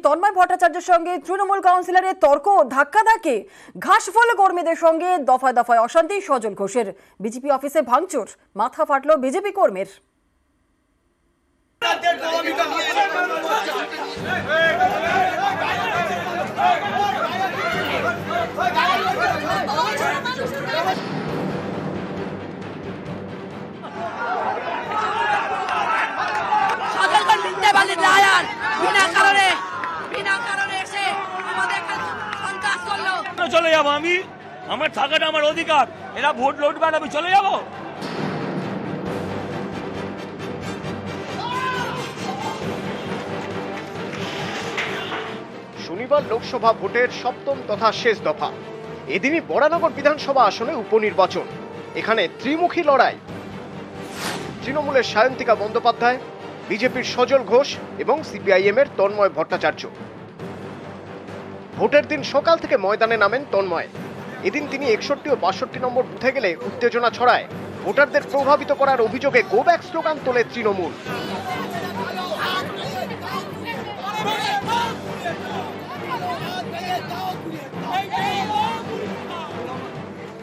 তন্ময় ভট্টাচার্যের সঙ্গে তৃণমূল কাউন্সিলরের তর্ক ও ধাক্কাধাক্কি, ঘাসফুল কর্মীদের সঙ্গে দফায় দফায় অশান্তি সজল ঘোষের। বিজেপি অফিসে ভাঙচুর, মাথা ফাটল বিজেপি কর্মীর। চলে যাবো আমি, আমার থাকাটা আমার অধিকার। এরা ভোট লুটবে, আমি চলে যাবো। শনিবার লোকসভা ভোটের সপ্তম তথা শেষ দফা। এদিনই বরানগর বিধানসভা আসনে উপনির্বাচন। এখানে ত্রিমুখী লড়াই। তৃণমূলের সায়ন্তিকা বন্দ্যোপাধ্যায়, বিজেপির সজল ঘোষ এবং সিপিআইএম এর তন্ময় ভট্টাচার্য। ভোটের দিন সকাল থেকে ময়দানে নামেন তন্ময়। এদিন তিনি 61 ও 62 নম্বর বুথে গেলে উত্তেজনা ছড়ায়। ভোটারদের প্রভাবিত করার অভিযোগে গো ব্যাক স্লোগান তোলে তৃণমূল।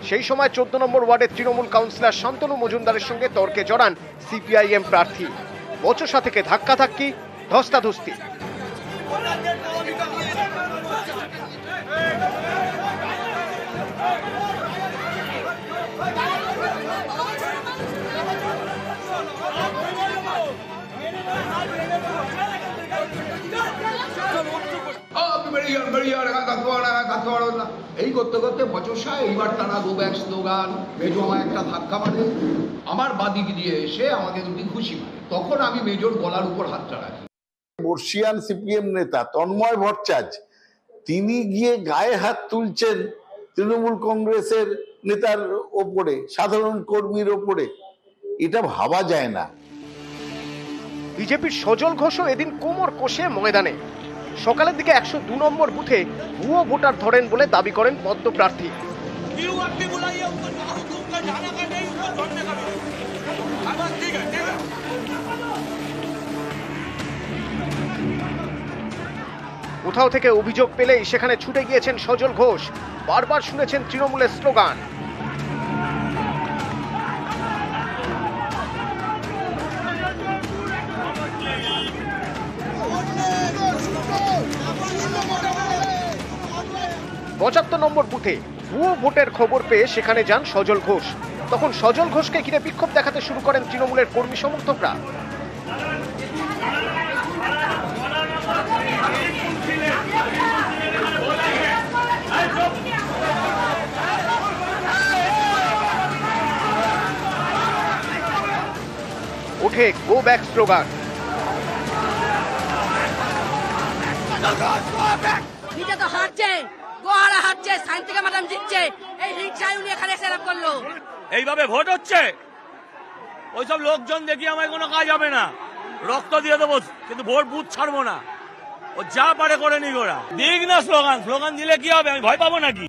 সেই সময় 14 নম্বর ওয়ার্ডের তৃণমূল কাউন্সিলর শান্তনু মজুমদারের সঙ্গে তর্কে জড়ান সিপিআইএম প্রার্থী। বচসা থেকে ধাক্কাধাক্কি, ধস্তাধস্তি। এই করতে করতে বচসা, এইবার তারা গো ব্যাক স্লোগান, মেজো আমায় একটা ধাক্কা মারে, আমার বাদিক দিয়ে এসে আমাকে দুটি খুশি মারে। তখন আমি মেজর গলার উপর হাতটা রাখি। বর্ষিয়ান সিপিএম নেতা তন্ময় ভট্টাচার্য তিনি গিয়ে গায়ে হাত তুলছেন তৃণমূল কংগ্রেসের নেতার ওপরে, সাধারণ কর্মীর ওপরে। এটা ভাবা যায় না। বিজেপির সজল ঘোষও এদিন কোমর কষে ময়দানে। সকালের দিকে 102 নম্বর বুথে ভুয়ো ভোটার ধরেন বলে দাবি করেন পদ্ম প্রার্থী। কোথাও থেকে অভিযোগ পেলেই সেখানে ছুটে গিয়েছেন সজল ঘোষ। বারবার শুনেছেন তৃণমূলের স্লোগান। পঁচাত্তর নম্বর বুথে ভুয়ো ভোটের খবর পেয়ে সেখানে যান সজল ঘোষ। তখন সজল ঘোষকে ঘিরে বিক্ষোভ দেখাতে শুরু করেন তৃণমূলের কর্মী সমর্থকরা। ওঠে গো ব্যাক স্লোগান। এইভাবে ভোট হচ্ছে, ওইসব লোকজন দেখি আমার কোনো কাজ হবে না। রক্ত দিয়ে দেবো, কিন্তু ভোট বুথ ছাড়বো না। ও যা পারে করে নি ওরা। দিক না স্লোগান, স্লোগান দিলে কি হবে? আমি ভয় পাবো নাকি?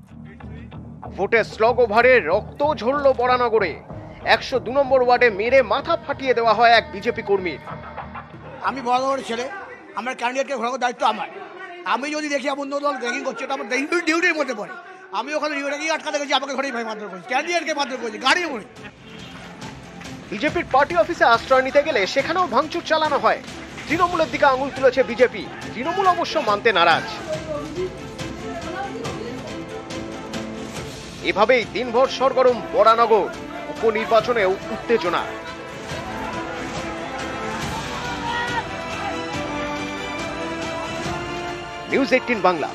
ভোটের স্লগ ওভারে রক্ত ঝরল বরানগরে। 102 নম্বর ওয়ার্ডে মেরে মাথা ফাটিয়ে দেওয়া হয় এক বিজেপি কর্মীর। আমি বরানগরের ছেলে, আমার ক্যান্ডিডেটকে ঘোরানোর দায়িত্ব আমার। আমি যদি দেখি এমন দল র্যাগিং করছে, এটা আমার ডিউটির মধ্যে পড়ে। আমি ওখানে র্যাগিং আটকাতে গেছি, আমাকে ঘরেই ভাই মারধর করেছি, ক্যান্ডিডেটকে মারধর করেছি, গাড়িও মরে। বিজেপির পার্টি অফিসে আশ্রয় নিতে গেলে সেখানেও ভাঙচুর চালানো হয়। তৃণমূলের দিকে আঙুল তুলেছে বিজেপি। তৃণমূল অবশ্য মানতে নারাজ। এভাবেই দিনভর সরগরম বরানগর। উপনির্বাচনেও উত্তেজনা। নিউজ 18 বাংলা।